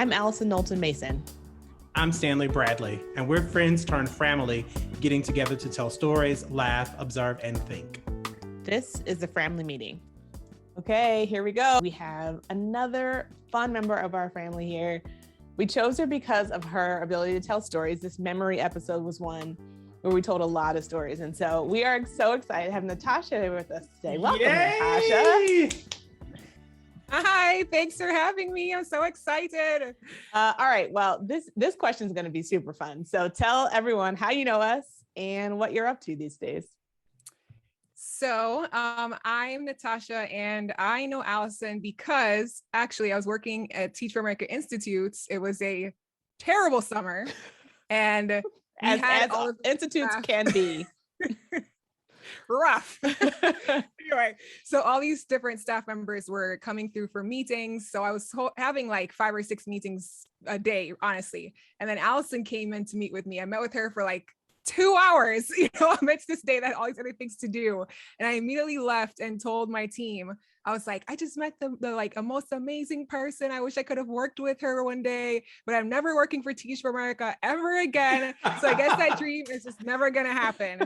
I'm Alison Mason. I'm Stanley Bradley, and we're friends turned family, getting together to tell stories, laugh, observe, and think. This is the family meeting. Okay, here we go. We have another fun member of our family here. We chose her because of her ability to tell stories. This memory episode was one where we told a lot of stories. And so we are so excited to have Natasha with us today. Welcome, Yay! Natasha. Hi, thanks for having me. I'm so excited. All right, well, this question is going to be super fun. So tell everyone how you know us and what you're up to these days. So I'm Natasha, and I know Alison because actually I was working at Teach for America Institutes. It was a terrible summer, and as all institutes can be. Rough. Anyway, so all these different staff members were coming through for meetings. So I was having like 5 or 6 meetings a day, honestly. And then Alison came in to meet with me. I met with her for like 2 hours, amidst this day that had all these other things to do. And I immediately left and told my team, I was like, I just met the like a most amazing person. I wish I could have worked with her one day, but I'm never working for Teach for America ever again. So I guess that dream is just never going to happen.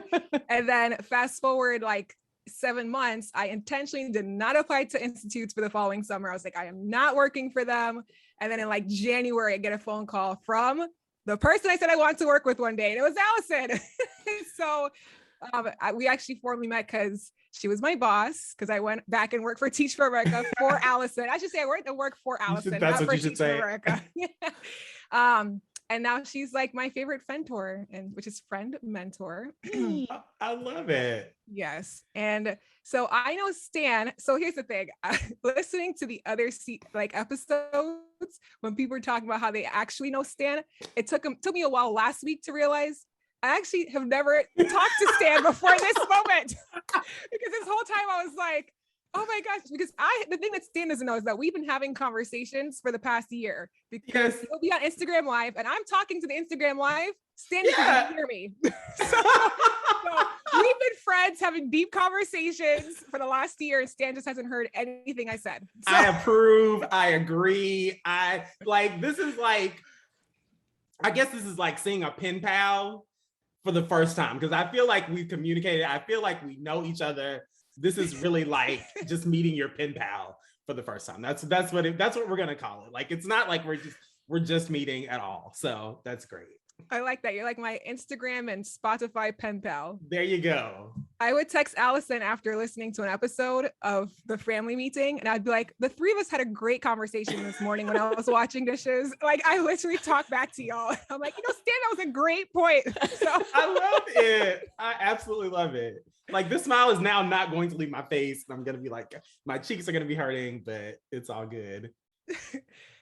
And then fast forward like 7 months, I intentionally did not apply to institutes for the following summer. I was like, I am not working for them. And then in like January, I get a phone call from the person I said I want to work with one day, and it was Alison. So we actually formally met because she was my boss, because I went back and worked for Teach for America for Alison. I should say I went to work for Alison, That's not what for you should Teach say. for America. And now she's like my favorite mentor, which is friend mentor. I love it. Yes. And so I know Stan. So here's the thing, listening to the other episodes when people were talking about how they actually know Stan, it took me a while last week to realize I actually have never talked to Stan before this moment. Because this whole time I was like, oh my gosh, because the thing that Stan doesn't know is that we've been having conversations for the past year, because he'll be on Instagram Live and I'm talking to the Instagram Live. Stan doesn't hear me. So we've been friends having deep conversations for the last year, and Stan just hasn't heard anything I said. So. I approve. I agree. This is like, I guess this is like seeing a pen pal for the first time, because I feel like we've communicated. I feel like we know each other. This is really like just meeting your pen pal for the first time. That's what we're gonna call it. Like, it's not like we're just meeting at all. So that's great. I like that. You're like my Instagram and Spotify pen pal. There you go. I would text Alison after listening to an episode of the family meeting, and I'd be like, the 3 of us had a great conversation this morning when I was washing dishes. Like, I literally talk back to y'all. I'm like, Stan, that was a great point. So I love it. I absolutely love it. Like, this smile is now not going to leave my face. I'm going to be like, my cheeks are going to be hurting, but it's all good.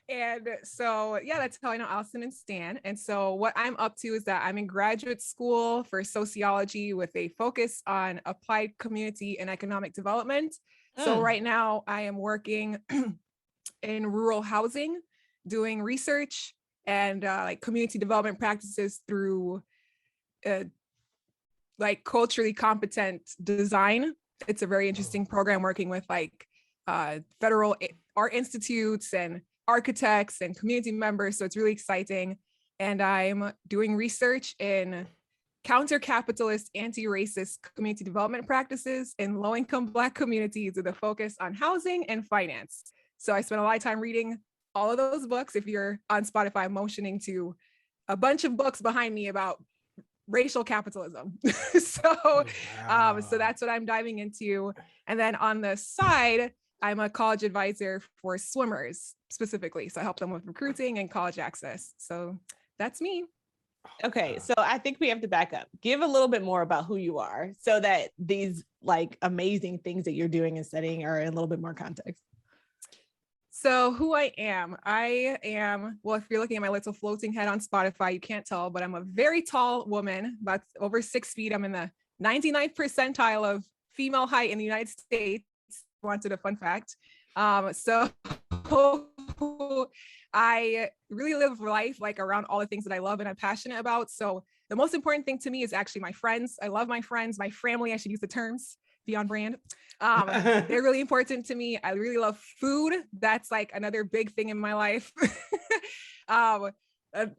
And so, yeah, that's how I know Alison and Stan. And so what I'm up to is that I'm in graduate school for sociology with a focus on applied community and economic development. So right now I am working in rural housing, doing research and like community development practices through like culturally competent design. It's a very interesting program working with like federal art institutes and architects and community members. So it's really exciting. And I'm doing research in counter-capitalist, anti-racist community development practices in low-income Black communities with a focus on housing and finance. So I spent a lot of time reading all of those books. If you're on Spotify, I'm motioning to a bunch of books behind me about racial capitalism. So that's what I'm diving into. And then on the side, I'm a college advisor for swimmers specifically. So I help them with recruiting and college access. So that's me. Okay, so I think we have to back up. Give a little bit more about who you are so that these like amazing things that you're doing and studying are in a little bit more context. So who I am, well, if you're looking at my little floating head on Spotify, you can't tell, but I'm a very tall woman, about over 6 feet. I'm in the 99th percentile of female height in the United States. Wanted a fun fact. So I really live life like around all the things that I love and I'm passionate about. So the most important thing to me is actually my friends. I love my friends, my family, I should use the terms. be on brand. They're really important to me. I really love food. That's like another big thing in my life.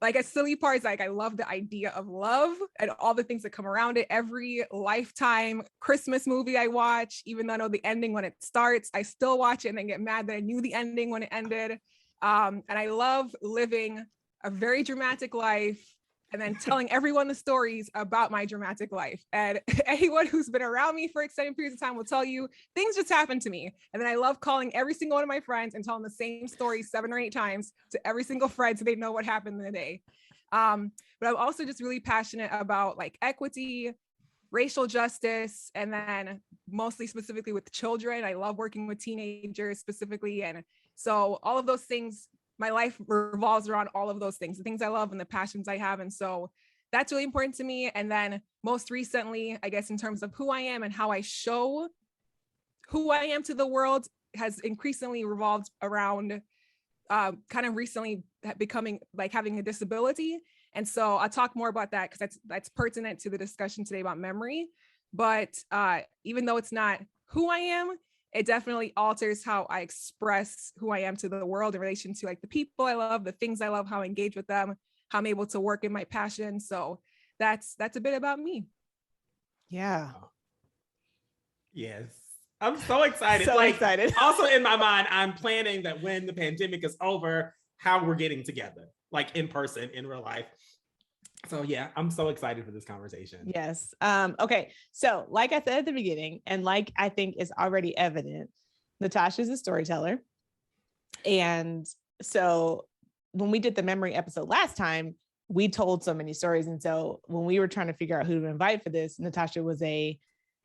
Like a silly part is like I love the idea of love and all the things that come around it. Every Lifetime Christmas movie I watch, even though I know the ending when it starts, I still watch it and then get mad that I knew the ending when it ended. And I love living a very dramatic life and then telling everyone the stories about my dramatic life. And anyone who's been around me for extended periods of time will tell you things just happen to me. And then I love calling every single one of my friends and telling the same story 7 or 8 times to every single friend so they know what happened in the day. But I'm also just really passionate about like equity, racial justice, and then mostly specifically with children. I love working with teenagers specifically. And so all of those things, my life revolves around all of those things, the things I love and the passions I have. And so that's really important to me. And then most recently, I guess in terms of who I am and how I show who I am to the world has increasingly revolved around kind of recently becoming like having a disability. And so I'll talk more about that because that's pertinent to the discussion today about memory. But even though it's not who I am, it definitely alters how I express who I am to the world in relation to like the people I love, the things I love, how I engage with them, how I'm able to work in my passion. So that's a bit about me. Yeah. Yes. I'm so excited. So excited. Also in my mind, I'm planning that when the pandemic is over, how we're getting together, like in person, in real life. So yeah, I'm so excited for this conversation. Yes. Okay. So like I said at the beginning, and like I think is already evident, Natasha's a storyteller. And so when we did the memory episode last time, we told so many stories. And so when we were trying to figure out who to invite for this, Natasha was a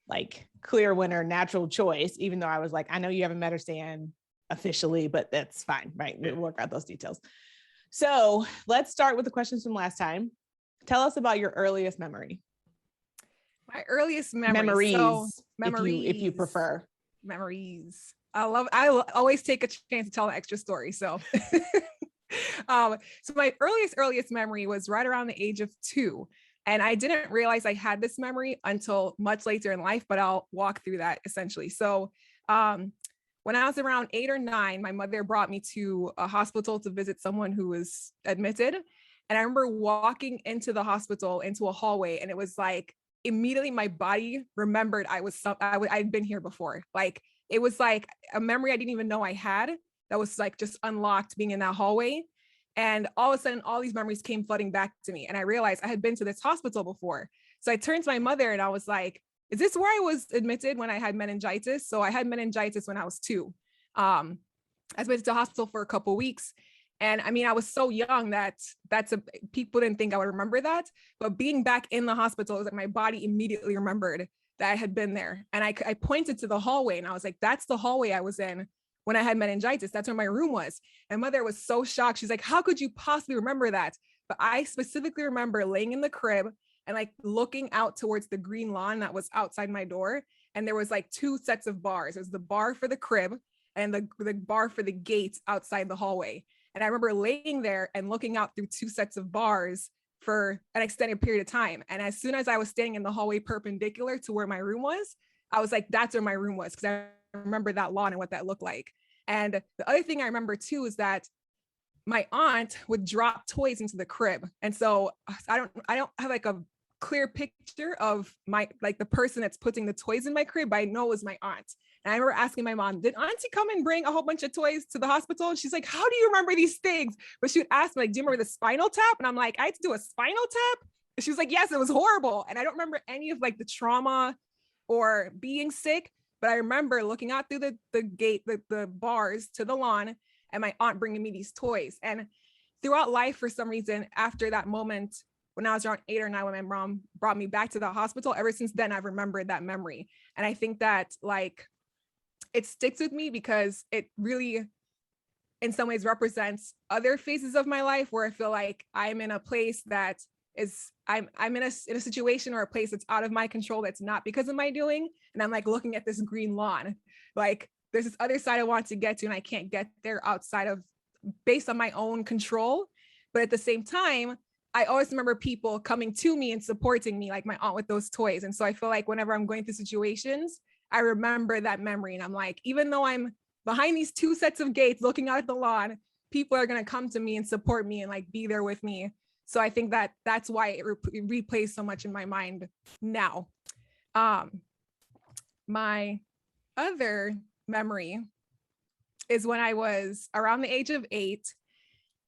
like clear winner, natural choice, even though I was like, I know you haven't met her, Stan, officially, but that's fine, right? We'll work out those details. So let's start with the questions from last time. Tell us about your earliest memory. My earliest memories, memories, if you prefer. Memories. I always take a chance to tell an extra story. So, so my earliest memory was right around the age of 2. And I didn't realize I had this memory until much later in life, but I'll walk through that essentially. So, when I was around 8 or 9, my mother brought me to a hospital to visit someone who was admitted. And I remember walking into the hospital, into a hallway, and it was like immediately my body remembered I'd been here before. Like it was like a memory I didn't even know I had that was like just unlocked being in that hallway. And all of a sudden, all these memories came flooding back to me. And I realized I had been to this hospital before. So I turned to my mother and I was like, is this where I was admitted when I had meningitis? So I had meningitis when I was 2. I was admitted to the hospital for a couple of weeks. And I mean, I was so young that people didn't think I would remember that. But being back in the hospital, it was like my body immediately remembered that I had been there. And I pointed to the hallway and I was like, that's the hallway I was in when I had meningitis. That's where my room was. And mother was so shocked. She's like, how could you possibly remember that? But I specifically remember laying in the crib and like looking out towards the green lawn that was outside my door. And there was like 2 sets of bars. It was the bar for the crib and the bar for the gate outside the hallway. And I remember laying there and looking out through 2 sets of bars for an extended period of time. And as soon as I was standing in the hallway perpendicular to where my room was, I was like, that's where my room was. Because I remember that lawn and what that looked like. And the other thing I remember too is that my aunt would drop toys into the crib. And so I don't have like a clear picture of the person that's putting the toys in my crib, but I know it was my aunt. And I remember asking my mom, did auntie come and bring a whole bunch of toys to the hospital? And she's like, how do you remember these things? But she would ask me, like, do you remember the spinal tap? And I'm like, I had to do a spinal tap? And she was like, yes, it was horrible. And I don't remember any of like the trauma or being sick, but I remember looking out through the gate, the bars to the lawn, and my aunt bringing me these toys. And throughout life, for some reason, after that moment, when I was around 8 or 9, when my mom brought me back to the hospital, ever since then, I've remembered that memory. And I think that like, it sticks with me because it really, in some ways, represents other phases of my life where I feel like I'm in a place that is, I'm in a situation or a place that's out of my control, that's not because of my doing. And I'm like looking at this green lawn, like there's this other side I want to get to, and I can't get there based on my own control. But at the same time, I always remember people coming to me and supporting me, like my aunt with those toys. And so I feel like whenever I'm going through situations, I remember that memory. And I'm like, even though I'm behind these 2 sets of gates looking out at the lawn, people are going to come to me and support me and like be there with me. So I think that that's why it replays so much in my mind now. My other memory is when I was around the age of 8,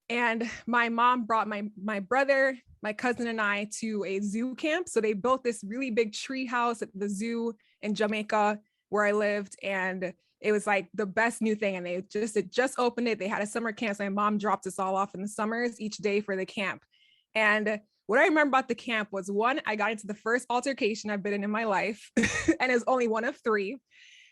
and my mom brought my brother, my cousin, and I to a zoo camp. So they built this really big tree house at the zoo in Jamaica where I lived, and it was like the best new thing. And it just opened it. They had a summer camp. So my mom dropped us all off in the summers each day for the camp. And what I remember about the camp was, one, I got into the first altercation I've been in my life, and it was only one of 3.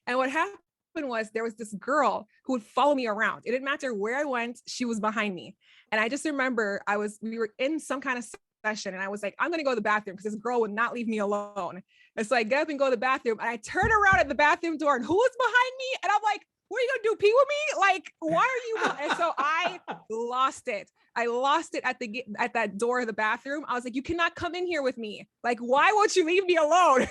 And what happened was there was this girl who would follow me around. It didn't matter where I went, she was behind me. And I just remember we were in some kind of session, and I was like, I'm going to go to the bathroom because this girl would not leave me alone. And so I get up and go to the bathroom, and I turn around at the bathroom door, and who is behind me? And I'm like, what are you gonna do, pee with me? Like, why are you? And so I lost it. I lost it at that door of the bathroom. I was like, you cannot come in here with me. Like, why won't you leave me alone?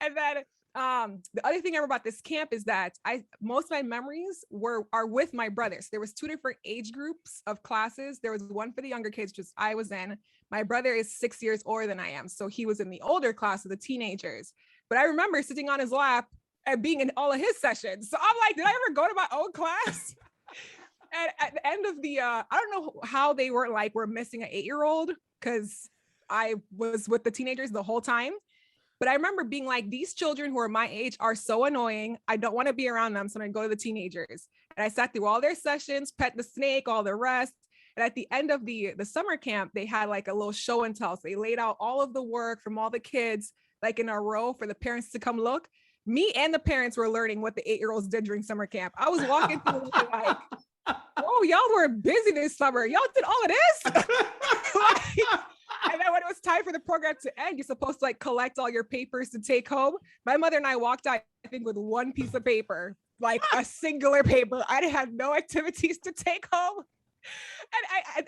And then the other thing I remember about this camp is that most of my memories are with my brothers. There was 2 different age groups of classes. There was one for the younger kids, which I was in. My brother is 6 years older than I am, so he was in the older class of the teenagers. But I remember sitting on his lap and being in all of his sessions. So I'm like, did I ever go to my own class? And at the end of the, I don't know how they were like, we're missing an 8-year-old, because I was with the teenagers the whole time. But I remember being like, these children who are my age are so annoying. I don't want to be around them. So I'm going to go to the teenagers. And I sat through all their sessions, pet the snake, all the rest. And at the end of the summer camp, they had like a little show and tell. So they laid out all of the work from all the kids, like in a row for the parents to come look. Me and the parents were learning what the 8-year-olds did during summer camp. I was walking through like, oh, y'all were busy this summer. Y'all did all of this. And then when it was time for the program to end, you're supposed to like collect all your papers to take home. My mother and I walked out, I think, with one piece of paper, like a singular paper. I had no activities to take home.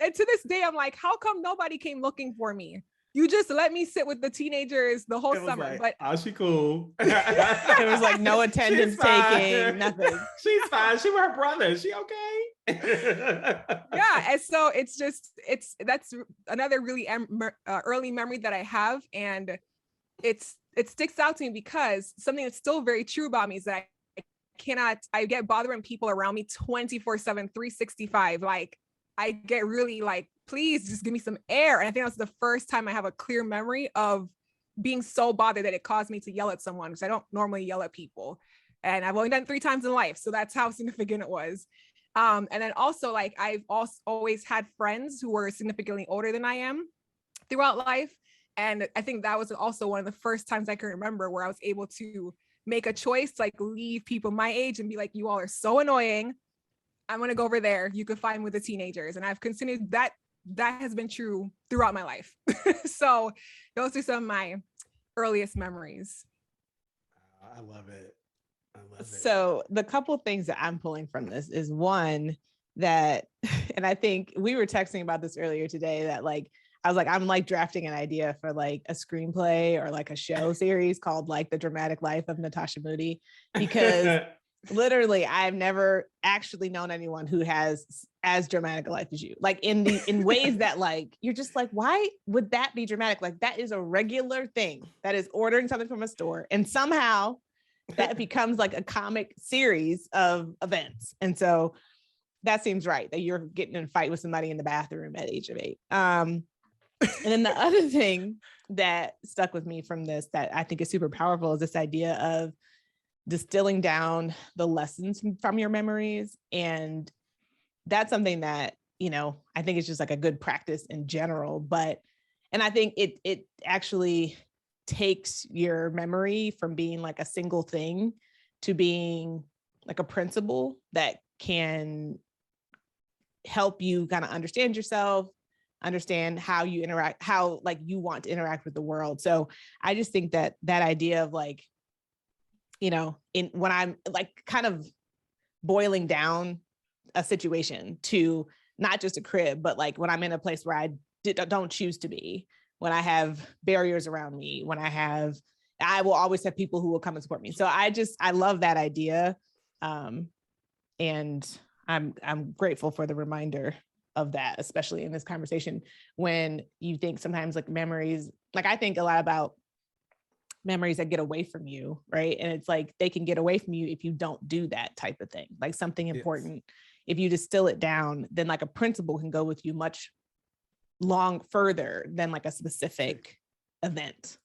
And to this day, I'm like, how come nobody came looking for me? You just let me sit with the teenagers the whole summer. Like, but oh, she cool. There was like no attendance taking, nothing. She's fine. She with her brother. She okay? Yeah. And so that's another really early memory that I have. And it sticks out to me because something that's still very true about me is that I get bothered when people around me 24/7, 365. Like, I get really like, please just give me some air. And I think that's the first time I have a clear memory of being so bothered that it caused me to yell at someone, because I don't normally yell at people. And I've only done it 3 times in life. So that's how significant it was. And then also, like, I've also always had friends who were significantly older than I am throughout life. And I think that was also one of the first times I can remember where I was able to make a choice, like leave people my age and be like, you all are so annoying. I'm going to go over there. You can find with the teenagers. And I've continued that. That has been true throughout my life. So those are some of my earliest memories. I love it. So the couple things that I'm pulling from this is, one, that, and I think we were texting about this earlier today, that like, I was like, I'm like drafting an idea for like a screenplay or like a show series called like The Dramatic Life of Natasha Moody, because literally I've never actually known anyone who has as dramatic a life as you, like in ways that like, you're just like, why would that be dramatic? Like, that is a regular thing. That is ordering something from a store, and somehow that becomes like a comic series of events. And so that seems right, that you're getting in a fight with somebody in the bathroom at age of 8. And then the other thing that stuck with me from this that I think is super powerful is this idea of distilling down the lessons from your memories. And that's something that, you know, I think it's just like a good practice in general, and I think it actually takes your memory from being like a single thing to being like a principle that can help you kind of understand yourself, understand how you interact, how like you want to interact with the world. So I just think that idea of like, you know, when I'm like kind of boiling down a situation to not just a crib, but like when I'm in a place where I don't choose to be, when I have barriers around me, when I have, I will always have people who will come and support me. So I love that idea. And I'm grateful for the reminder of that, especially in this conversation, when you think sometimes like memories, like I think a lot about memories that get away from you, right? And it's like they can get away from you if you don't do that type of thing, like something important. If you distill it down, then like a principle can go with you much further than like a specific event.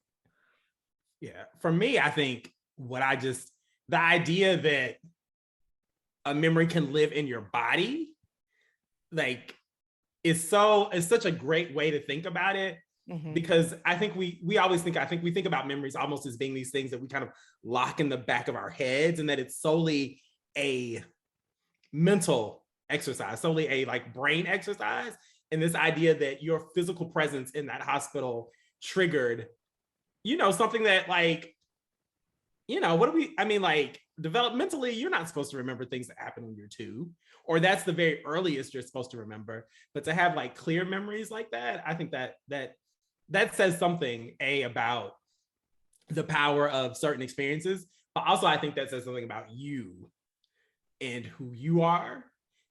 Yeah. For me, I think the idea that a memory can live in your body, like, is such a great way to think about it. Mm-hmm. Because I think we think about memories almost as being these things that we kind of lock in the back of our heads, and that it's solely a mental exercise, solely a like brain exercise. And this idea that your physical presence in that hospital triggered, something that like, like developmentally, you're not supposed to remember things that happen when you're 2, or that's the very earliest you're supposed to remember. But to have like clear memories like that, I think that says something about the power of certain experiences, but also I think that says something about you and who you are.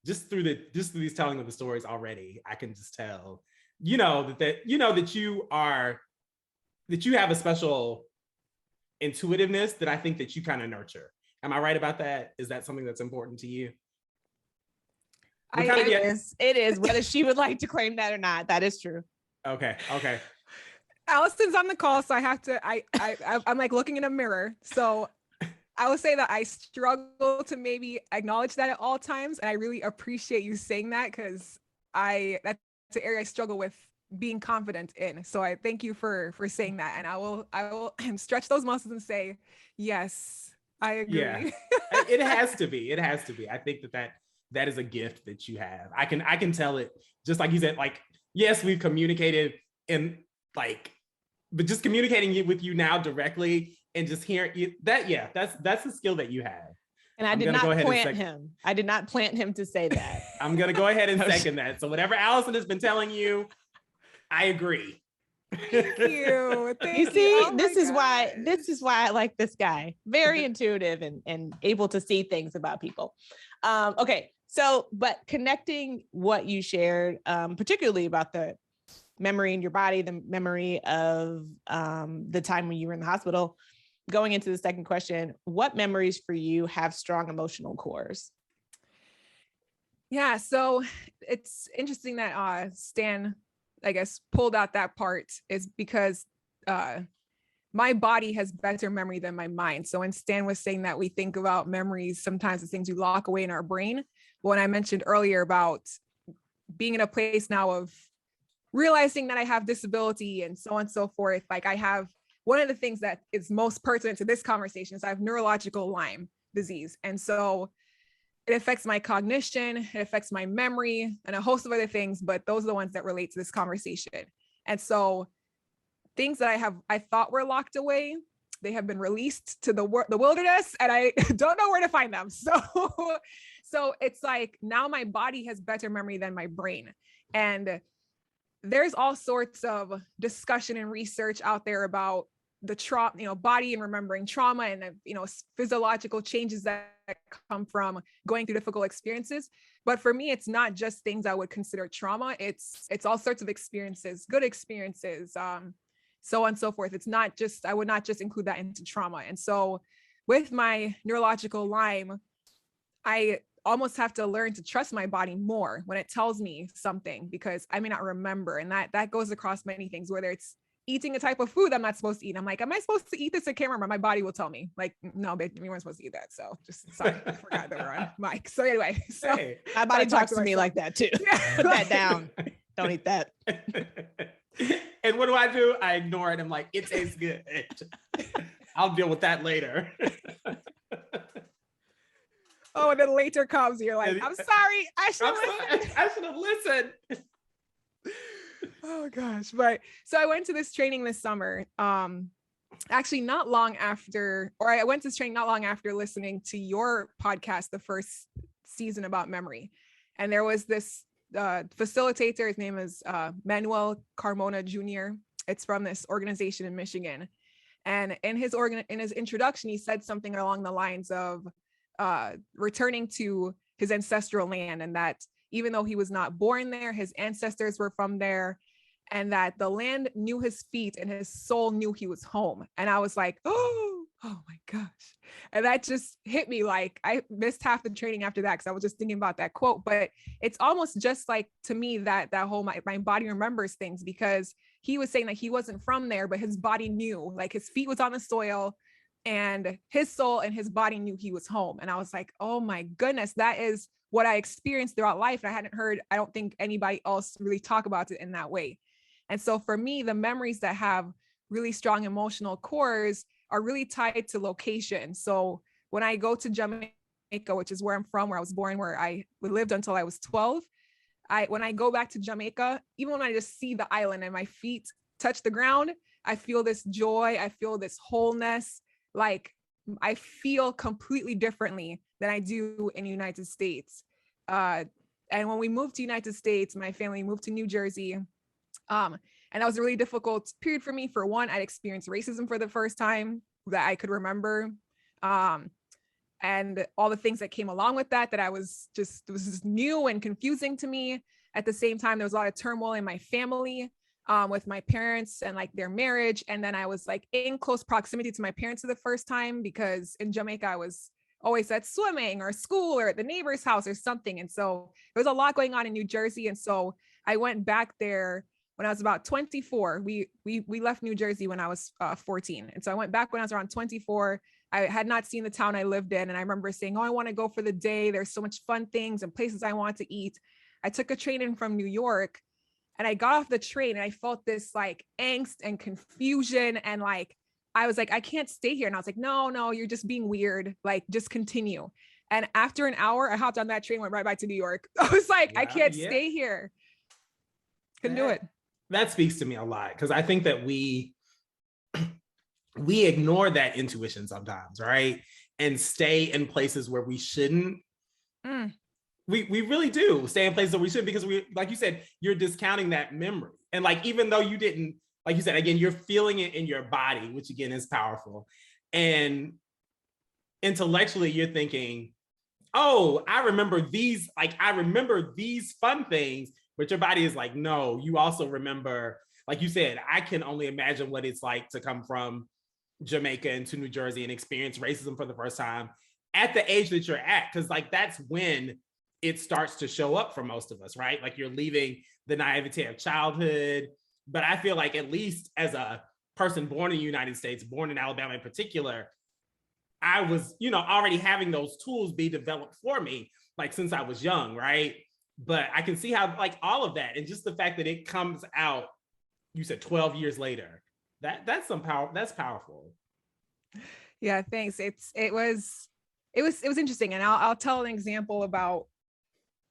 Just through these telling of the stories already, I can just tell, that you have a special intuitiveness that I think that you kind of nurture. Am I right about that? Is that something that's important to you? It is, whether she would like to claim that or not. That is true. Okay. Allison's on the call, so I have to, I'm like looking in a mirror. So I would say that I struggle to maybe acknowledge that at all times. And I really appreciate you saying that, because that's the area I struggle with being confident in. So I thank you for saying that. And I will stretch those muscles and say, yes, I agree. Yeah, it has to be. I think that is a gift that you have. I can tell it, just like you said, like, yes, we've communicated in like, but just communicating with you now directly and just hearing that, yeah, that's a skill that you have. And I did not plant him. I did not plant him to say that. I'm going to go ahead and second that. So whatever Alison has been telling you, I agree. Thank you. You see, this is why I like this guy. Very intuitive and able to see things about people. Okay. So, but connecting what you shared, particularly about the memory in your body, the memory of the time when you were in the hospital, going into the second question, what memories for you have strong emotional cores? Yeah, so it's interesting that Stan, I guess, pulled out that part, is because my body has better memory than my mind. So when Stan was saying that we think about memories, sometimes the things we lock away in our brain. When I mentioned earlier about being in a place now of realizing that I have disability and so on and so forth, like I have, one of the things that is most pertinent to this conversation is I have neurological Lyme disease. And so it affects my cognition, it affects my memory, and a host of other things, but those are the ones that relate to this conversation. And so things that I thought were locked away, they have been released to the wilderness, and I don't know where to find them. So it's like now my body has better memory than my brain. And there's all sorts of discussion and research out there about the trauma, body and remembering trauma and, physiological changes that come from going through difficult experiences. But for me, it's not just things I would consider trauma. It's all sorts of experiences, good experiences, so on and so forth. I would not just include that into trauma. And so with my neurological Lyme, I almost have to learn to trust my body more when it tells me something, because I may not remember. And that goes across many things, whether it's eating a type of food I'm not supposed to eat. I'm like, am I supposed to eat this? I can't remember. My body will tell me, like, no, babe, you weren't supposed to eat that. So just sorry, I forgot that we're on mic. So anyway, my body talks to me like that too. Yeah. Put that down. Don't eat that. And what do? I ignore it. I'm like, it tastes good. I'll deal with that later. Oh, and then later comes, you're like, I'm sorry. I should have listened. Oh gosh. But so I went to this training this summer. Actually not long after, or I went to this training not long after listening to your podcast, the first season about memory. And there was this facilitator, his name is Manuel Carmona Jr. It's from this organization in Michigan. And in his introduction, he said something along the lines of returning to his ancestral land, and that even though he was not born there, his ancestors were from there, and that the land knew his feet and his soul knew he was home. And I was like, oh my gosh. And that just hit me. Like, I missed half the training after that because I was just thinking about that quote. But it's almost just like, to me, that whole my body remembers things, because he was saying that he wasn't from there, but his body knew, like his feet was on the soil and his soul and his body knew he was home. And I was like, oh my goodness, that is what I experienced throughout life. And I hadn't heard, I don't think anybody else really talk about it in that way. And so for me, the memories that have really strong emotional cores are really tied to location. So when I go to Jamaica, which is where I'm from, where I was born, where I lived until I was 12, when I go back to Jamaica, even when I just see the island and my feet touch the ground, I feel this joy, I feel this wholeness. Like, I feel completely differently than I do in the United States. And when we moved to United States, my family moved to New Jersey. And that was a really difficult period for me. For one, I'd experienced racism for the first time that I could remember. And all the things that came along with that, it was just new and confusing to me. At the same time, there was a lot of turmoil in my family, with my parents and like their marriage. And then I was like in close proximity to my parents for the first time, because in Jamaica, I was always at swimming or school or at the neighbor's house or something. And so there was a lot going on in New Jersey. And so I went back there when I was about 24. We left New Jersey when I was 14. And so I went back when I was around 24. I had not seen the town I lived in. And I remember saying, oh, I want to go for the day. There's so much fun things and places I want to eat. I took a train in from New York, and I got off the train and I felt this like angst and confusion. And like, I was like, I can't stay here. And I was like, no, you're just being weird. Like, just continue. And after an hour, I hopped on that train, went right back to New York. I was like, I can't stay here. Couldn't do it. That speaks to me a lot, because I think that we ignore that intuition sometimes, right? And stay in places where we shouldn't. We really do stay in places that we shouldn't, because we, like you said, you're discounting that memory. And like, even though you didn't, like you said, again, you're feeling it in your body, which again is powerful. And intellectually, you're thinking, oh, I remember these fun things. But your body is like, no, you also remember, like you said, I can only imagine what it's like to come from Jamaica into New Jersey and experience racism for the first time at the age that you're at. Because like, that's when it starts to show up for most of us, right? Like, you're leaving the naivete of childhood. But I feel like, at least as a person born in the United States, born in Alabama in particular, I was, already having those tools be developed for me, like since I was young, right? But I can see how, like, all of that, and just the fact that it comes out, you said 12 years later, that's some power. That's powerful. Yeah, thanks. It was interesting, and I'll tell an example about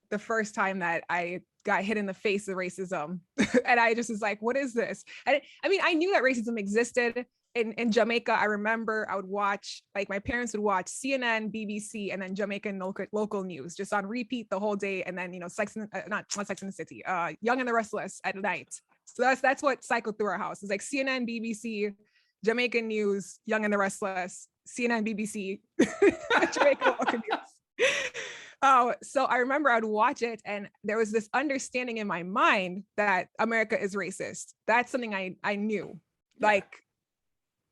the first time that I got hit in the face with racism, and I just was like, "What is this?" And I mean, I knew that racism existed. In Jamaica, I remember I would watch, like, my parents would watch CNN, BBC, and then Jamaican local news just on repeat the whole day. And then, not Sex in the City, Young and the Restless at night. So that's what cycled through our house. It's like CNN, BBC, Jamaican news, Young and the Restless, CNN, BBC, Jamaican local news. So I remember I'd watch it, and there was this understanding in my mind that America is racist. That's something I knew, like,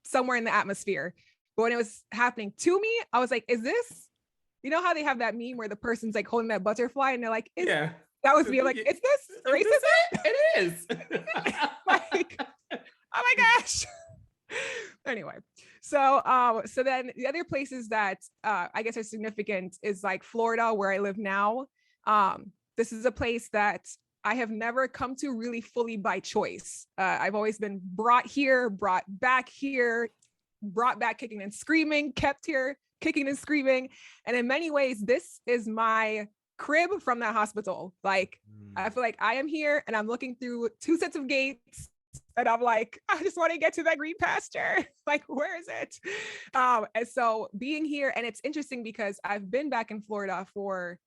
somewhere in the atmosphere. But when it was happening to me, I was like, is this, how they have that meme where the person's like holding that butterfly and they're like, that was me. I'm like, is this racism? It is. Like, oh my gosh. Anyway, so then the other places that I guess are significant is like Florida, where I live now. This is a place that I have never come to really fully by choice. I've always been brought here, brought back here, brought back kicking and screaming, kept here kicking and screaming. And in many ways, this is my crib from that hospital. Like, I feel like I am here and I'm looking through two sets of gates, and I'm like, I just want to get to that green pasture. Like, where is it? And so being here, and it's interesting because I've been back in Florida for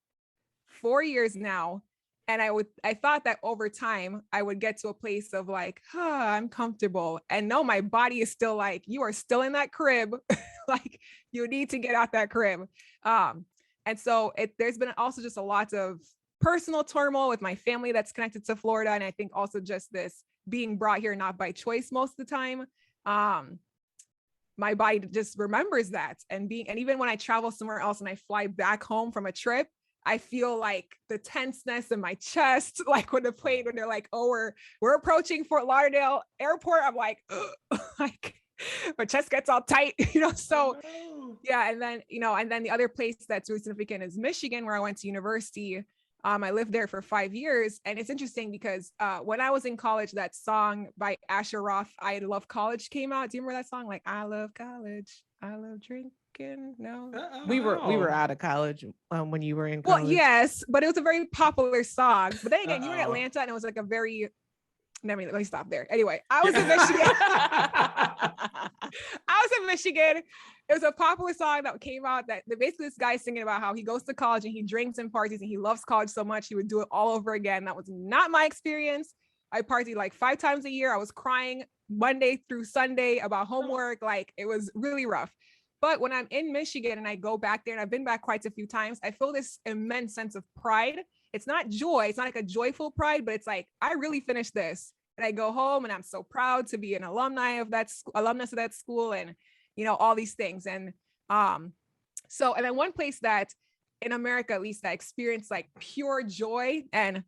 4 years now. And I thought that over time I would get to a place of like, I'm comfortable. And no, my body is still like, you are still in that crib. Like you need to get out that crib. And so there's been also just a lot of personal turmoil with my family that's connected to Florida. And I think also just this being brought here, not by choice most of the time. My body just remembers that. And even when I travel somewhere else and I fly back home from a trip, I feel like the tenseness in my chest, like when they're like, oh, we're approaching Fort Lauderdale airport. I'm like, like my chest gets all tight, so yeah. And then the other place that's really significant is Michigan, where I went to university. I lived there for 5 years. And it's interesting because when I was in college, that song by Asher Roth, I Love College, came out. Do you remember that song? Like, I love college, I love drinking. No, we were out of college when you were in college. Well, yes, but it was a very popular song. But then again, you were in Atlanta, and it was like a very. Let me stop there. Anyway, I was in Michigan. I was in Michigan. It was a popular song that came out that basically this guy singing about how he goes to college and he drinks and parties and he loves college so much he would do it all over again. That was not my experience. I partied like 5 times a year. I was crying Monday through Sunday about homework. Like it was really rough. But when I'm in Michigan and I go back there, and I've been back quite a few times, I feel this immense sense of pride. It's not joy. It's not like a joyful pride, but it's like, I really finished this. And I go home and I'm so proud to be an alumnus of that school and, all these things. And and then one place that in America, at least, I experienced like pure joy, and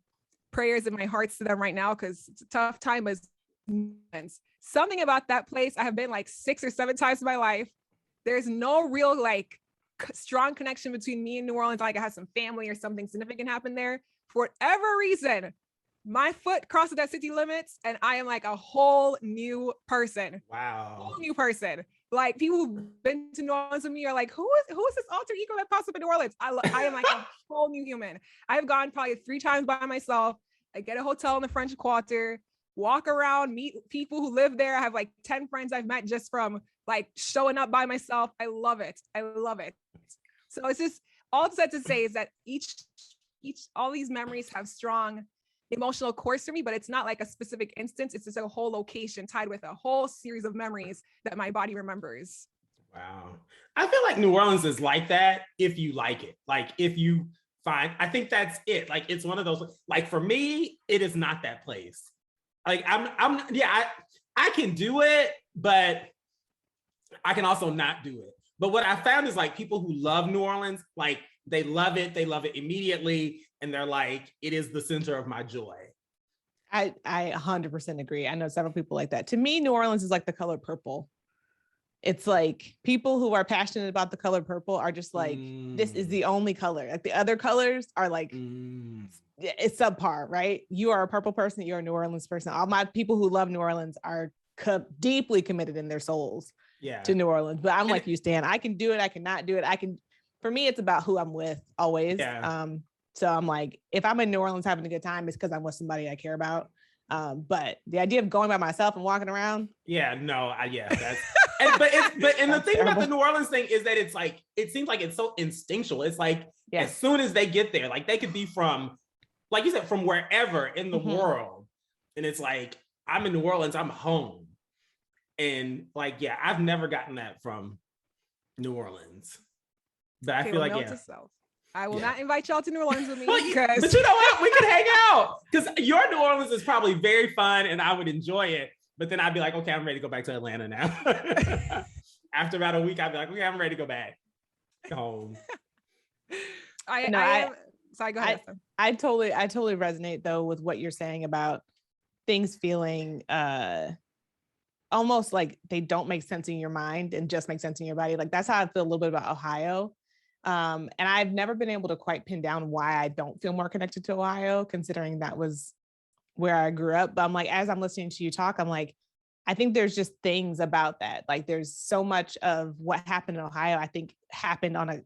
prayers in my hearts to them right now, because it's a tough time, is something about that place. I have been like 6 or 7 times in my life. There's no real like strong connection between me and New Orleans. Like I have some family or something significant happen there. For whatever reason, my foot crosses that city limits and I am like a whole new person. Wow. Whole new person. Like people who've been to New Orleans with me are like, who is this alter ego that pops up in New Orleans? I am like a whole new human. I've gone probably 3 times by myself. I get a hotel in the French Quarter, walk around, meet people who live there. I have like 10 friends I've met just from like showing up by myself. I love it. So it's just all it's to say is that all these memories have strong emotional cores for me, but it's not like a specific instance. It's just a whole location tied with a whole series of memories that my body remembers. Wow. I feel like New Orleans is like that if you like it. Like if you I think that's it. Like it's one of those, like for me, it is not that place. Like I can do it, but I can also not do it. But what I found is like people who love New Orleans, like they love it immediately. And they're like, it is the center of my joy. I 100% agree. I know several people like that. To me, New Orleans is like the color purple. It's like people who are passionate about the color purple are just like, this is the only color. Like the other colors are like, it's subpar, right? You are a purple person. You're a New Orleans person. All my people who love New Orleans are deeply committed in their souls to New Orleans. But I'm like you, Stan. I can do it. I cannot do it. For me, it's about who I'm with always. Yeah. So I'm like, if I'm in New Orleans having a good time, it's because I'm with somebody I care about. But the idea of going by myself and walking around. That's but the thing about the New Orleans thing is that it's like, it seems like it's so instinctual. It's like, as soon as they get there, like they could be from, like you said, from wherever in the world. And it's like, I'm in New Orleans, I'm home. And like, I've never gotten that from New Orleans. But I feel like, I will not invite y'all to New Orleans with me. But you know what? We could hang out. Because your New Orleans is probably very fun and I would enjoy it. But then I'd be like, okay, I'm ready to go back to Atlanta now. After about a week, I'd be like, okay, I'm ready to go back home. Sorry, go ahead. I totally resonate though with what you're saying about things feeling almost like they don't make sense in your mind and just make sense in your body. Like that's how I feel a little bit about Ohio. And I've never been able to quite pin down why I don't feel more connected to Ohio, considering that was where I grew up. But I'm like, as I'm listening to you talk, I'm like, I think there's just things about that. Like there's so much of what happened in Ohio, I think happened on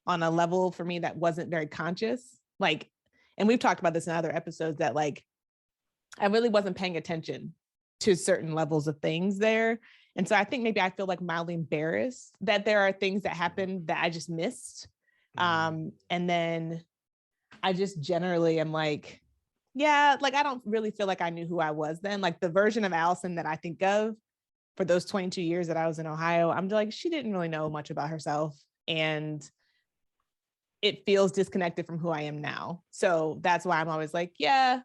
a level for me that wasn't very conscious. Like, and we've talked about this in other episodes that like, I really wasn't paying attention to certain levels of things there. And so I think maybe I feel like mildly embarrassed that there are things that happened that I just missed. And then I just generally am like, yeah, like I don't really feel like I knew who I was then. Like the version of Alison that I think of for those 22 years that I was in Ohio, I'm like, she didn't really know much about herself. And it feels disconnected from who I am now. So that's why I'm always like, yeah,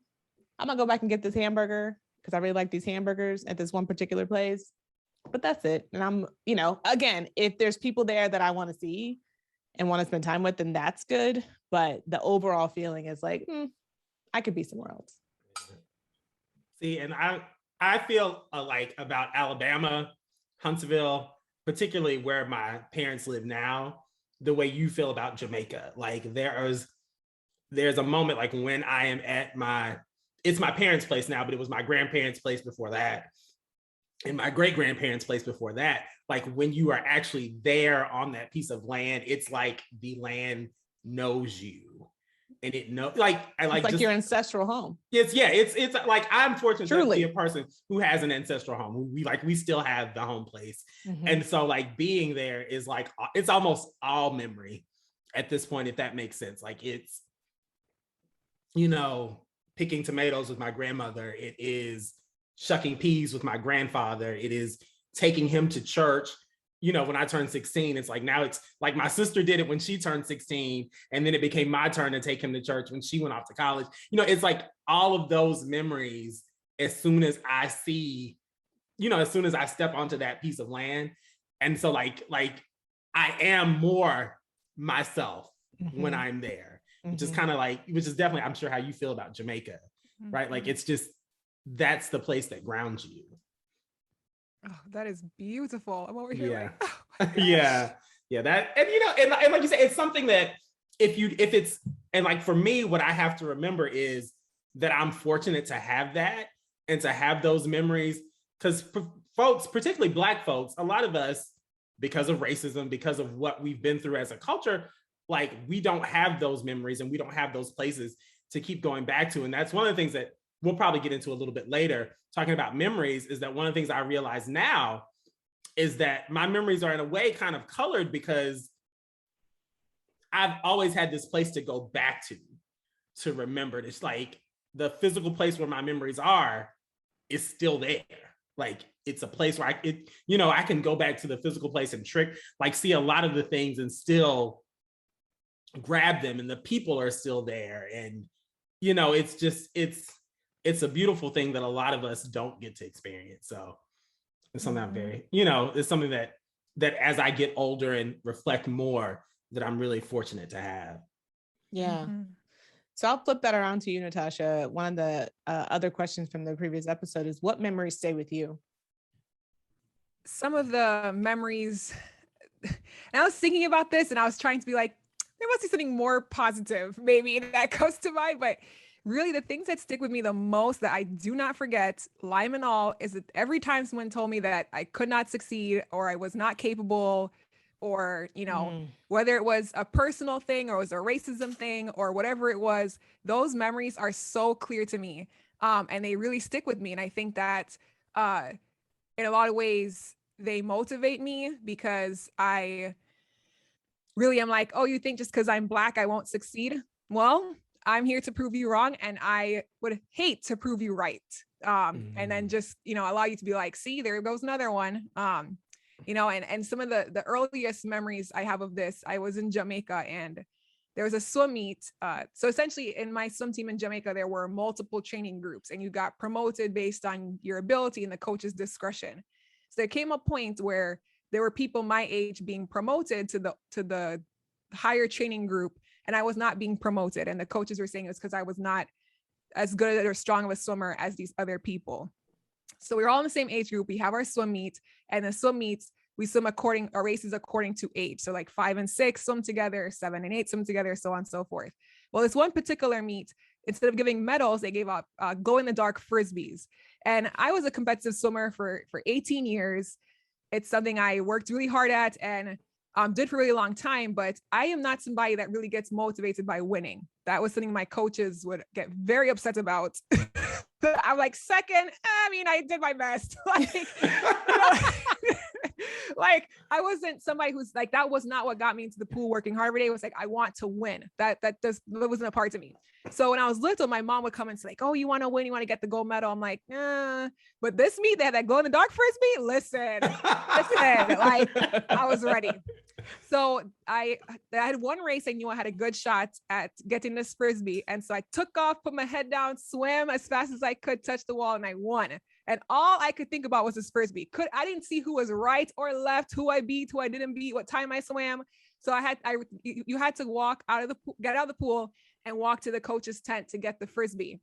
I'm gonna go back and get this hamburger because I really like these hamburgers at this one particular place. But that's it. And I'm, again, if there's people there that I want to see and want to spend time with, then that's good. But the overall feeling is like, I could be somewhere else. See, and I feel like about Alabama, Huntsville, particularly where my parents live now, the way you feel about Jamaica. Like there's a moment like when I am at it's my parents' place now, but it was my grandparents' place before that. And my great-grandparents' place before that. Like when you are actually there on that piece of land, it's like the land knows you. And it knows, it's like your ancestral home. It's like I'm fortunate to be a person who has an ancestral home. We still have the home place. Mm-hmm. And so like being there is like, it's almost all memory at this point, if that makes sense. Like it's, picking tomatoes with my grandmother. It is shucking peas with my grandfather. It is taking him to church. When I turned 16, it's like, now it's like my sister did it when she turned 16. And then it became my turn to take him to church when she went off to college. It's like all of those memories, as soon as I see, as soon as I step onto that piece of land. And so like I am more myself when I'm there, which is kind of like, which is definitely, I'm sure how you feel about Jamaica, right? Like it's just, that's the place that grounds you. Oh, that is beautiful. I'm over here. Yeah. Like, yeah. That, and like you said, it's something that if it's, and like for me, what I have to remember is that I'm fortunate to have that and to have those memories. Because folks, particularly Black folks, a lot of us, because of racism, because of what we've been through as a culture, like we don't have those memories and we don't have those places to keep going back to. And that's one of the things that we'll probably get into a little bit later, talking about memories, is that one of the things I realize now is that my memories are in a way kind of colored because I've always had this place to go back to remember it. It's like the physical place where my memories are is still there. Like it's a place where I can go back to the physical place and see a lot of the things and still grab them, and the people are still there. And, it's just, it's a beautiful thing that a lot of us don't get to experience. So it's something I'm very, it's something that as I get older and reflect more, that I'm really fortunate to have. Yeah. So I'll flip that around to you, Natasha. One of the other questions from the previous episode is, what memories stay with you? Some of the memories, and I was thinking about this and I was trying to be like, there must be something more positive maybe that comes to mind, but really the things that stick with me the most that I do not forget, lime and all, is that every time someone told me that I could not succeed or I was not capable, or, whether it was a personal thing or it was a racism thing or whatever it was, those memories are so clear to me. And they really stick with me. And I think that in a lot of ways, they motivate me because I really am like, oh, you think just because I'm Black, I won't succeed? Well, I'm here to prove you wrong. And I would hate to prove you right. And then just, allow you to be like, see, there goes another one. And some of the earliest memories I have of this, I was in Jamaica and there was a swim meet. So essentially in my swim team in Jamaica, there were multiple training groups and you got promoted based on your ability and the coach's discretion. So there came a point where there were people my age being promoted to the higher training group, and I was not being promoted. And the coaches were saying it was because I was not as good or strong of a swimmer as these other people. So we were all in the same age group. We have our swim meet, and the swim meets, we swim our races according to age. So like 5 and 6 swim together, 7 and 8 swim together, so on and so forth. Well, this one particular meet, instead of giving medals, they gave out glow in the dark frisbees. And I was a competitive swimmer for 18 years. It's something I worked really hard at and did for a really long time, but I am not somebody that really gets motivated by winning. That was something my coaches would get very upset about. I'm like, second, I did my best. Like, I wasn't somebody who's like, that was not what got me into the pool working hard every day. It was like, I want to win. That wasn't a part of me. So when I was little, my mom would come and say like, oh, you want to win? You want to get the gold medal? I'm like, but this meet, they had that glow in the dark frisbee. Listen, like I was ready. So I had one race. I knew I had a good shot at getting this frisbee. And so I took off, put my head down, swam as fast as I could, touch the wall, and I won. And all I could think about was this frisbee. I didn't see who was right or left, who I beat, who I didn't beat, what time I swam. So you had to walk out of the pool, get out of the pool and walk to the coach's tent to get the frisbee.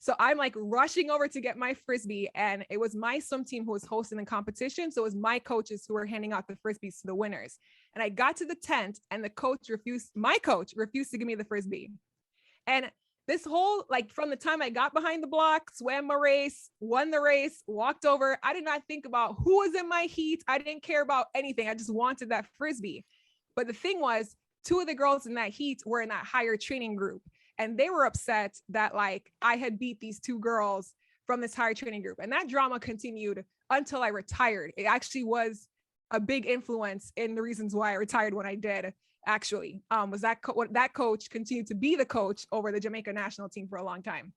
So I'm like rushing over to get my frisbee, and it was my swim team who was hosting the competition. So it was my coaches who were handing out the frisbees to the winners. And I got to the tent, and my coach refused to give me the frisbee. And this whole, like, from the time I got behind the block, swam my race, won the race, walked over, I did not think about who was in my heat. I didn't care about anything. I just wanted that frisbee. But the thing was, two of the girls in that heat were in that higher training group. And they were upset that like I had beat these two girls from this higher training group. And that drama continued until I retired. It actually was a big influence in the reasons why I retired when I did, actually, was that that coach continued to be the coach over the Jamaica national team for a long time.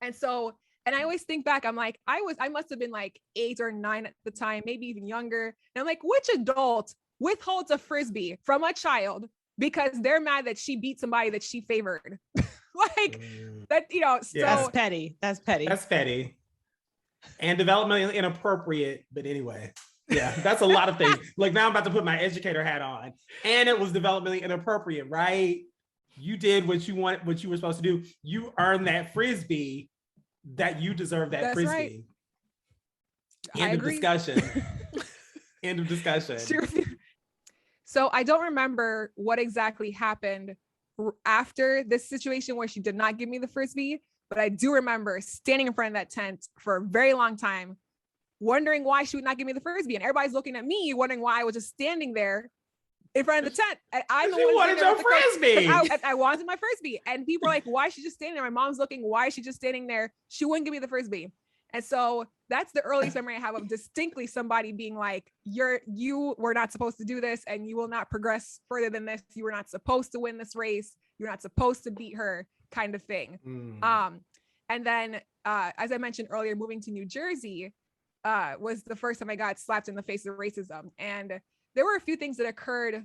And so, and I always think back, I'm like, I must have been like 8 or 9 at the time, maybe even younger. And I'm like, which adult withholds a frisbee from a child because they're mad that she beat somebody that she favored? Like that, you know, so that's petty. That's petty and developmentally inappropriate. But anyway, yeah, that's a lot of things. Like, now I'm about to put my educator hat on, and it was developmentally inappropriate, right? You did what you wanted, what you were supposed to do. You earned that frisbee, that you deserve that frisbee. Right. End of discussion. End of discussion. So I don't remember what exactly happened after this situation where she did not give me the frisbee, but I do remember standing in front of that tent for a very long time, wondering why she would not give me the frisbee. And everybody's looking at me, wondering why I was just standing there in front of the tent. I wanted your frisbee. I wanted my frisbee. And people are like, why is she just standing there? My mom's looking, why is she just standing there? She wouldn't give me the frisbee. And so that's the earliest memory I have of distinctly somebody being like, you were not supposed to do this, and you will not progress further than this. You were not supposed to win this race. You're not supposed to beat her, kind of thing. And then, as I mentioned earlier, moving to New Jersey was the first time I got slapped in the face of racism. And there were a few things that occurred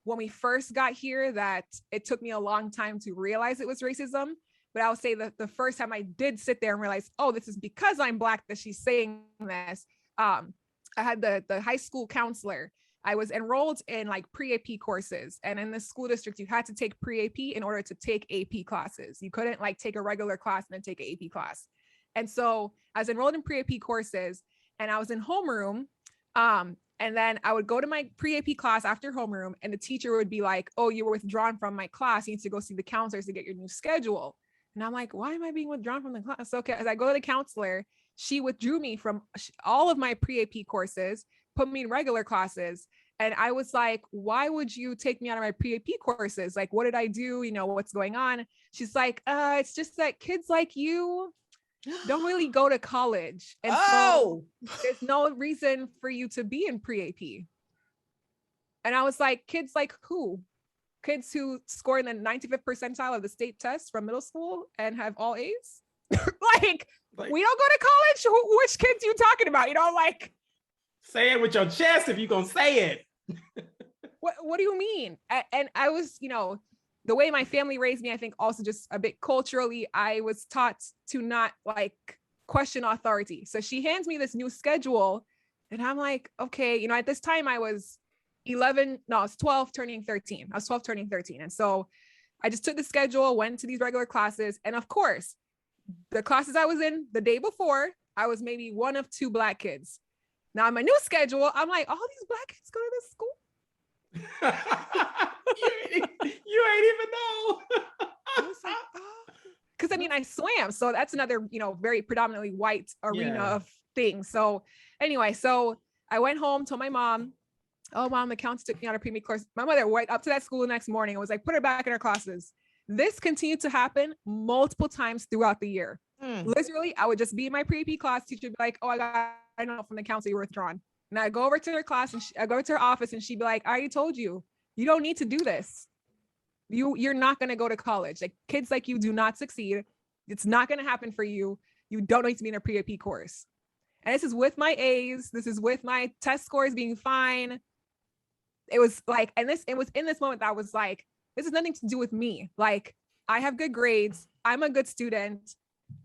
when we first got here that it took me a long time to realize it was racism. But I'll say that the first time I did sit there and realize, oh, this is because I'm Black that she's saying this. I had the high school counselor. I was enrolled in like pre-AP courses. And in the school district, you had to take pre-AP in order to take AP classes. You couldn't like take a regular class and then take an AP class. And so I was enrolled in pre-AP courses, and I was in homeroom. And then I would go to my pre-AP class after homeroom, and the teacher would be like, oh, you were withdrawn from my class. You need to go see the counselors to get your new schedule. And I'm like, why am I being withdrawn from the class? Okay, as I go to the counselor, she withdrew me from all of my pre-AP courses, put me in regular classes. And I was like, why would you take me out of my pre-AP courses? Like, what did I do? You know, what's going on? She's like, it's just that kids like you don't really go to college. And so there's no reason for you to be in pre-AP. And I was like, kids like who? Kids who score in the 95th percentile of the state test from middle school and have all A's? like, we don't go to college? Which kids you talking about? You know, like. Say it with your chest if you're going to say it. What do you mean? And I was, you know, the way my family raised me, I think also just a bit culturally, I was taught to not like question authority. So she hands me this new schedule, and I'm like, okay, you know, at this time I was 12 turning 13. I was 12 turning 13. And so I just took the schedule, went to these regular classes. And of course, the classes I was in the day before, I was maybe one of 2 Black kids. Now in my new schedule, I'm like, all these Black kids go to this school? you ain't even know. I was like, because I mean, I swam. So that's another, you know, very predominantly white arena of things. So anyway, so I went home, told my mom, oh, mom, the counts took me out of pre-AP course. My mother went up to that school the next morning and was like, put her back in her classes. This continued to happen multiple times throughout the year. Literally, I would just be in my pre-AP class. Teacher would be like, oh, I know from the council you were withdrawn. And I go over to her class and I go to her office and she'd be like, I already told you, you don't need to do this. You're not going to go to college. Like kids like you do not succeed. It's not going to happen for you. You don't need to be in a pre-AP course. And this is with my A's. This is with my test scores being fine. It was like, and it was in this moment that I was like, this has nothing to do with me. Like I have good grades. I'm a good student.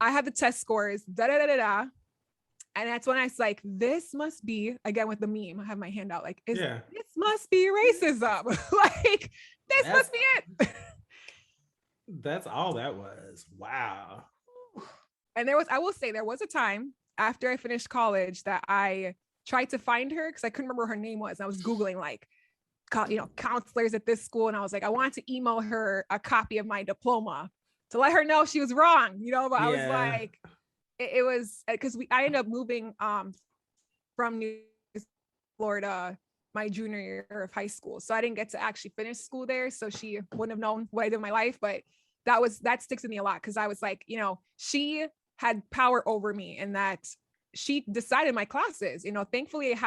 I have the test scores, da da da da da. And that's when I was like, this must be, again with the meme, I have my hand out, like, this must be racism. Like, this must be it. That's all that was. Wow. And I will say, there was a time after I finished college that I tried to find her because I couldn't remember what her name was. I was Googling like, counselors at this school. And I was like, I wanted to email her a copy of my diploma to let her know she was wrong, but I was like, it was because I ended up moving from New Florida my junior year of high school. So I didn't get to actually finish school there. So she wouldn't have known what I did in my life, but that sticks with me a lot. Cause I was like, she had power over me and that she decided my classes. Thankfully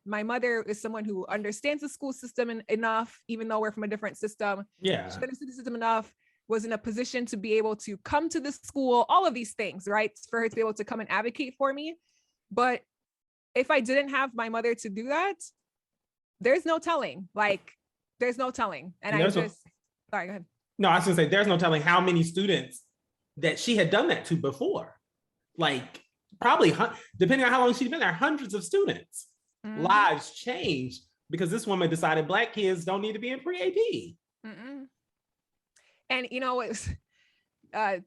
my mother is someone who understands the school system enough, even though we're from a different system. Yeah. She understood the system enough, was in a position to be able to come to the school, all of these things, right? For her to be able to come and advocate for me. But if I didn't have my mother to do that, there's no telling. There's no telling. And sorry, go ahead. No, I was gonna say, there's no telling how many students that she had done that to before. Like probably, depending on how long she'd been there, hundreds of students' lives changed because this woman decided Black kids don't need to be in pre-AP. And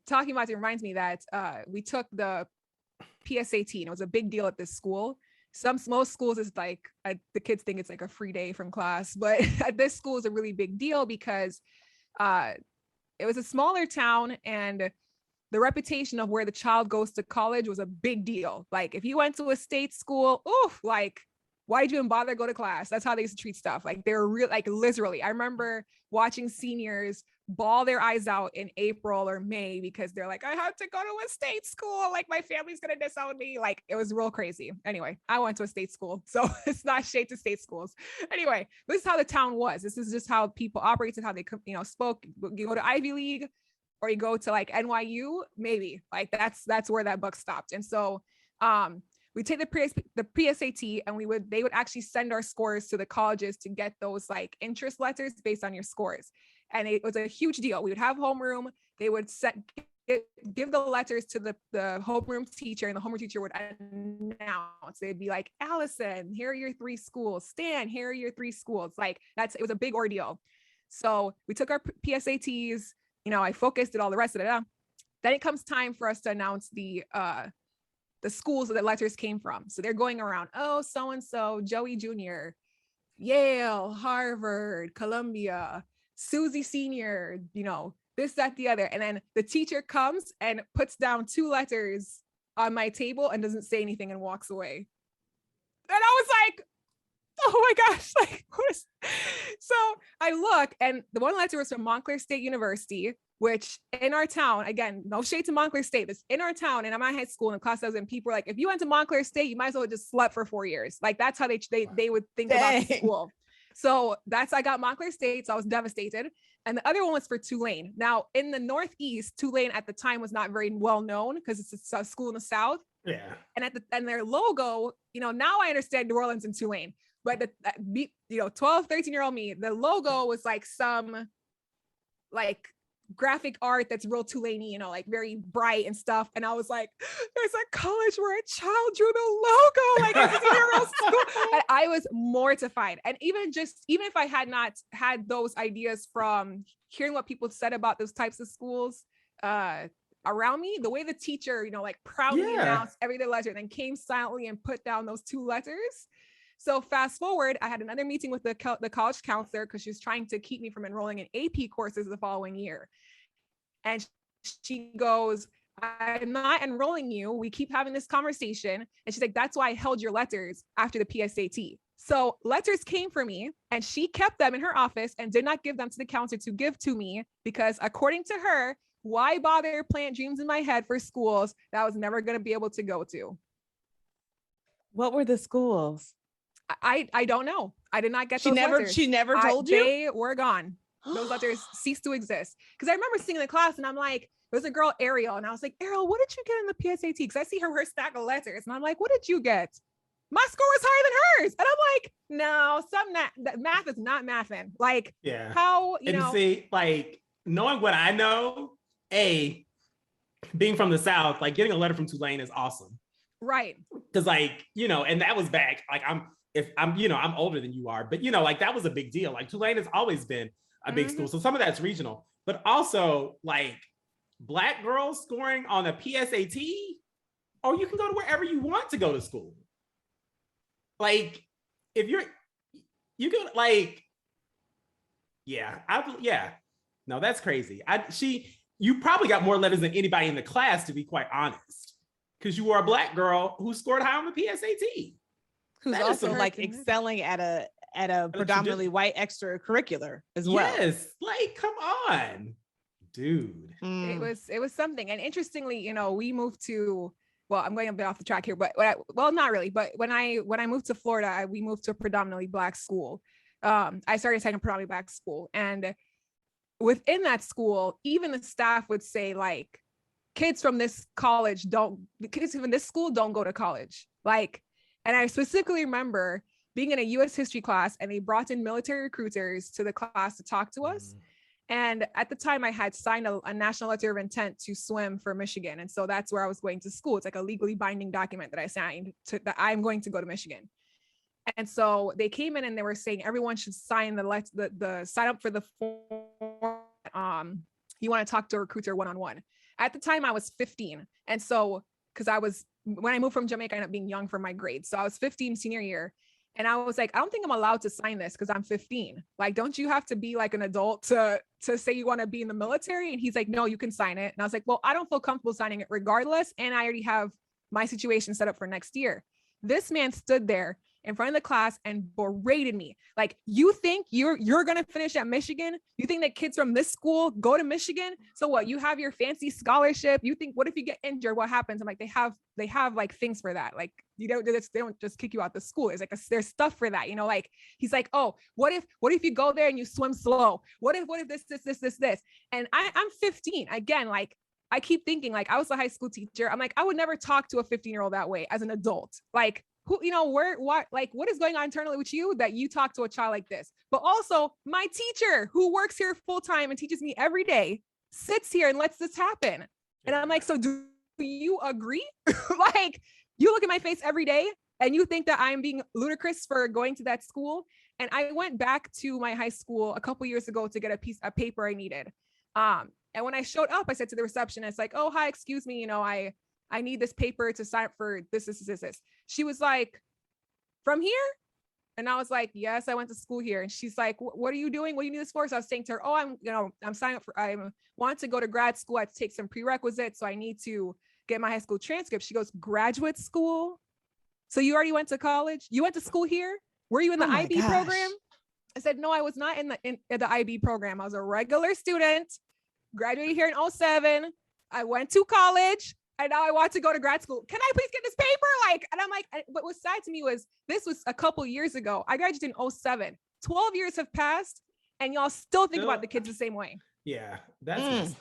talking about it reminds me that we took the PSAT and it was a big deal at this school. Most schools is like, the kids think it's like a free day from class, but at this school is a really big deal because it was a smaller town and the reputation of where the child goes to college was a big deal. Like if you went to a state school, why did you even bother to go to class? That's how they used to treat stuff. Like they're real, like literally. I remember watching seniors bawl their eyes out in April or May because they're like, I have to go to a state school. Like my family's gonna disown me. Like it was real crazy. Anyway, I went to a state school, so it's not shade to state schools. Anyway, this is how the town was. This is just how people operated, how they spoke. You go to Ivy League or you go to like NYU, maybe like that's where that buck stopped. And so we take the PSAT and they would actually send our scores to the colleges to get those like interest letters based on your scores. And it was a huge deal. We would have homeroom. They would give the letters to the homeroom teacher and the homeroom teacher would announce. They'd be like, Alison, here are your 3 schools. Stan, here are your 3 schools. Like it was a big ordeal. So we took our PSATs, I focused, did all the rest of it. Then it comes time for us to announce the schools that the letters came from. So they're going around, so-and-so, Joey Jr., Yale, Harvard, Columbia, Susie Senior, this, that, the other. And then the teacher comes and puts down 2 letters on my table and doesn't say anything and walks away. And I was like, oh my gosh, like what is... So I look and the one letter was from Montclair State University, which in our town, again, no shade to Montclair State, it's in our town and I'm at high school and class and people were like, if you went to Montclair State, you might as well just slept for 4 years. Like that's how they would think about the school. So I got Montclair State, so I was devastated. And the other one was for Tulane. Now in the Northeast, Tulane at the time was not very well known because it's a school in the South. Yeah. And their logo, now I understand New Orleans and Tulane, but 12, 13-year-old me, the logo was like some like graphic art that's real Tulane, like very bright and stuff. And I was like, there's a college where a child drew the logo, like it's a real school. And I was mortified. And even if I had not had those ideas from hearing what people said about those types of schools around me, the way the teacher, like proudly announced every letter, then came silently and put down those 2 letters. So fast forward, I had another meeting with the college counselor because she was trying to keep me from enrolling in AP courses the following year. And she goes, I'm not enrolling you. We keep having this conversation. And she's like, that's why I held your letters after the PSAT. So letters came for me and she kept them in her office and did not give them to the counselor to give to me because according to her, why bother plant dreams in my head for schools that I was never going to be able to go to? What were the schools? I don't know. I did not get those letters. She never told you? They were gone. Those letters ceased to exist. Because I remember sitting in the class and I'm like, there was a girl, Ariel, and I was like, Ariel, what did you get in the PSAT? Because I see her stack of letters, and I'm like, what did you get? My score was higher than hers. And I'm like, no, math is not mathing. Like, yeah. How, you know. See, like, knowing what I know, being from the South, like getting a letter from Tulane is awesome. Right. Because like, you know, and that was back, like I'm older than you are, but you know, like that was a big deal. Like Tulane has always been a big school. So some of that's regional, but also like Black girls scoring on a PSAT, or you can go to wherever you want to go to school. Like if you can like, no, that's crazy. You probably got more letters than anybody in the class, to be quite honest, because you were a Black girl who scored high on the PSAT. Who's also like excelling at a predominantly white extracurricular as well. Yes, like come on, dude. It was something. And interestingly, you know, we moved to, well, I'm going a bit off the track here, but not really. But when I moved to Florida, we moved to a predominantly Black school. I started attending a predominantly Black school, and within that school, even the staff would say like, kids from this school don't go to college. Like, and I specifically remember being in a US history class, and they brought in military recruiters to the class to talk to us. And at the time I had signed a national letter of intent to swim for Michigan. And so that's where I was going to school. It's like a legally binding document that I signed that I'm going to go to Michigan. And so they came in and they were saying everyone should sign the sign up for the form. You want to talk to a recruiter one-on-one. At the time I was 15. And so, when I moved from Jamaica, I ended up being young for my grade. So I was 15 senior year. And I was like, I don't think I'm allowed to sign this because I'm 15. Like, don't you have to be like an adult to say you want to be in the military? And he's like, no, you can sign it. And I was like, well, I don't feel comfortable signing it regardless. And I already have my situation set up for next year. This man stood there in front of the class and berated me. Like, you think you're going to finish at Michigan? You think that kids from this school go to Michigan? So what, you have your fancy scholarship? You think, what if you get injured? What happens? I'm like, they have like things for that. Like, they don't just kick you out the school. It's like, there's stuff for that, you know, like, he's like, oh, what if you go there and you swim slow? What if this? And I'm 15 again. Like, I keep thinking, like, I was a high school teacher. I'm like, I would never talk to a 15-year-old that way as an adult. Like, who, you know, what is going on internally with you that you talk to a child like this? But also my teacher who works here full time and teaches me every day sits here and lets this happen. And I'm like, so do you agree? Like, you look at my face every day and you think that I'm being ludicrous for going to that school. And I went back to my high school a couple years ago to get a paper I needed. And when I showed up, I said to the receptionist, like, oh, hi, excuse me. You know, I need this paper to sign up for this. She was like, from here? And I was like, yes, I went to school here. And she's like, what are you doing? What do you need this for? So I was saying to her, oh, I'm signing up I want to go to grad school. I have to take some prerequisites. So I need to get my high school transcript. She goes, graduate school? So you already went to college? You went to school here? Were you in the IB program? I said, no, I was not in the IB program. I was a regular student, graduated here in 2007. I went to college. And now I want to go to grad school. Can I please get this paper? Like, and I'm like, what was sad to me was this was a couple years ago. I graduated in 2007. 12 years have passed and y'all still think about the kids the same way. Yeah, that's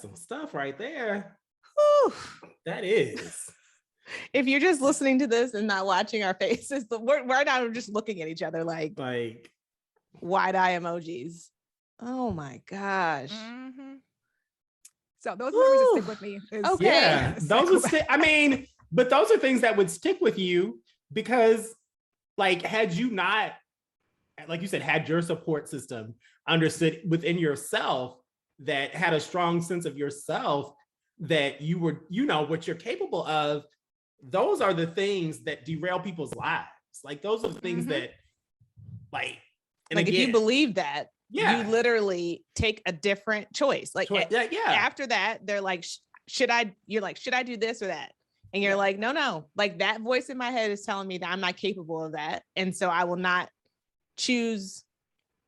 some stuff right there. Whew. That is. If you're just listening to this and not watching our faces, we're now just looking at each other like wide eye emojis. Oh my gosh. Mm-hmm. So those memories that stick with me. Okay. Yeah, those would stick. I mean, but those are things that would stick with you because, like, had you not, like you said, had your support system understood within yourself that had a strong sense of yourself that you were, you know, what you're capable of, those are the things that derail people's lives. Like, those are the things that, like, and like, again, if you believe that, you literally take a different choice. Like, after that, they're like, should I do this or that? And you're like, no, like, that voice in my head is telling me that I'm not capable of that. And so I will not choose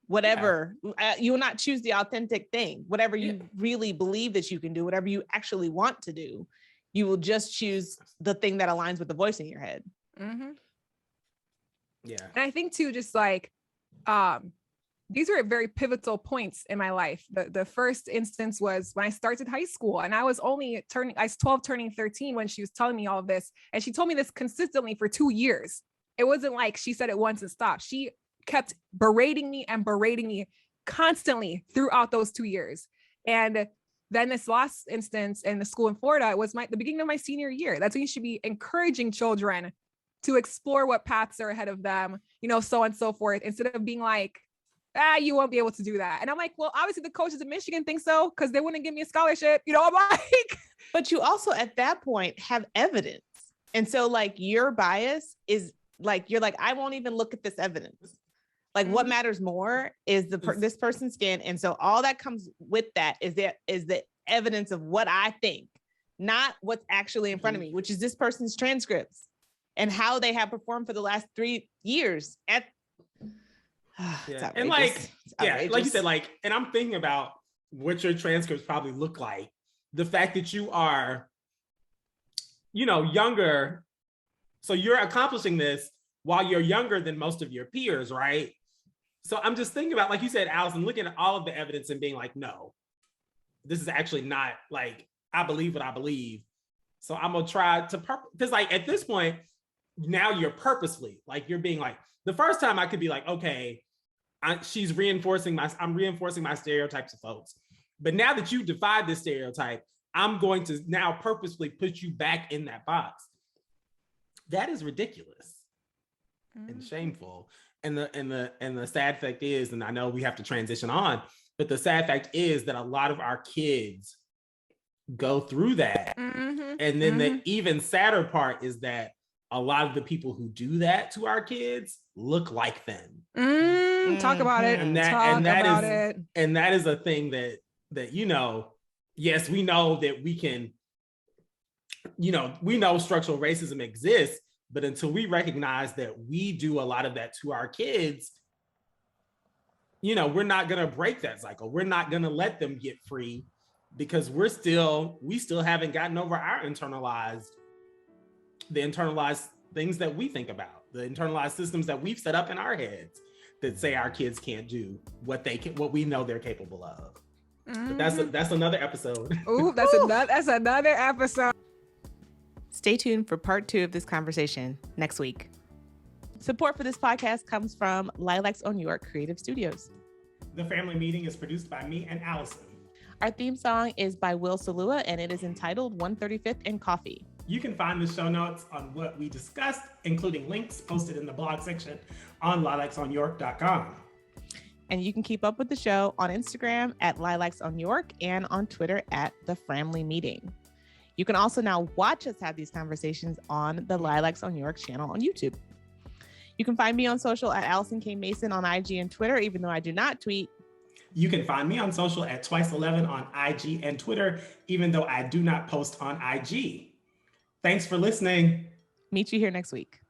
whatever. You will not choose the authentic thing, whatever you really believe that you can do, whatever you actually want to do. You will just choose the thing that aligns with the voice in your head. Mm-hmm. Yeah. And I think too, just like, these were very pivotal points in my life. The first instance was when I started high school, and I was 12 turning 13 when she was telling me all of this. And she told me this consistently for 2 years. It wasn't like she said it once and stopped. She kept berating me constantly throughout those 2 years. And then this last instance in the school in Florida was the beginning of my senior year. That's when you should be encouraging children to explore what paths are ahead of them, so on and so forth, instead of being like, you won't be able to do that. And I'm like, well, obviously the coaches in Michigan think so, because they wouldn't give me a scholarship. I'm like, but you also at that point have evidence. And so like your bias is like, you're like, I won't even look at this evidence. Like what matters more is this person's skin. And so all that comes with that is the evidence of what I think, not what's actually in front of me, which is this person's transcripts and how they have performed for the last 3 years at yeah. And like you said, like, and I'm thinking about what your transcripts probably look like. The fact that you are, younger. So you're accomplishing this while you're younger than most of your peers, right? So I'm just thinking about, like you said, Alison, looking at all of the evidence and being like, no, this is actually not like, I believe what I believe. So I'm going to try to, because like at this point, now you're purposely, like you're being like, the first time I could be like, okay, I'm reinforcing my stereotypes of folks. But now that you defied this stereotype, I'm going to now purposely put you back in that box. That is ridiculous and shameful. And the sad fact is, and I know we have to transition on, but the sad fact is that a lot of our kids go through that. Mm-hmm. And then the even sadder part is that a lot of the people who do that to our kids look like them. Talk about it. And that is a thing that yes, we know that we can, we know structural racism exists, but until we recognize that we do a lot of that to our kids, we're not going to break that cycle. We're not going to let them get free because we still haven't gotten over our internalized things that we think about, the internalized systems that we've set up in our heads that say our kids can't do what we know they're capable of. But that's another episode. Ooh, that's another episode. Stay tuned for part 2 of this conversation next week. Support for this podcast comes from Lilacs on York Creative Studios. The Family Meeting is produced by me and Alison. Our theme song is by Will Salua, and it is entitled 135th and Coffee. You can find the show notes on what we discussed, including links posted in the blog section on lilacsonyork.com. And you can keep up with the show on Instagram at Lilacs on York and on Twitter at The Family Meeting. You can also now watch us have these conversations on the Lilacs on York channel on YouTube. You can find me on social at Alison K. Mason on IG and Twitter, even though I do not tweet. You can find me on social at Twice11 on IG and Twitter, even though I do not post on IG. Thanks for listening. Meet you here next week.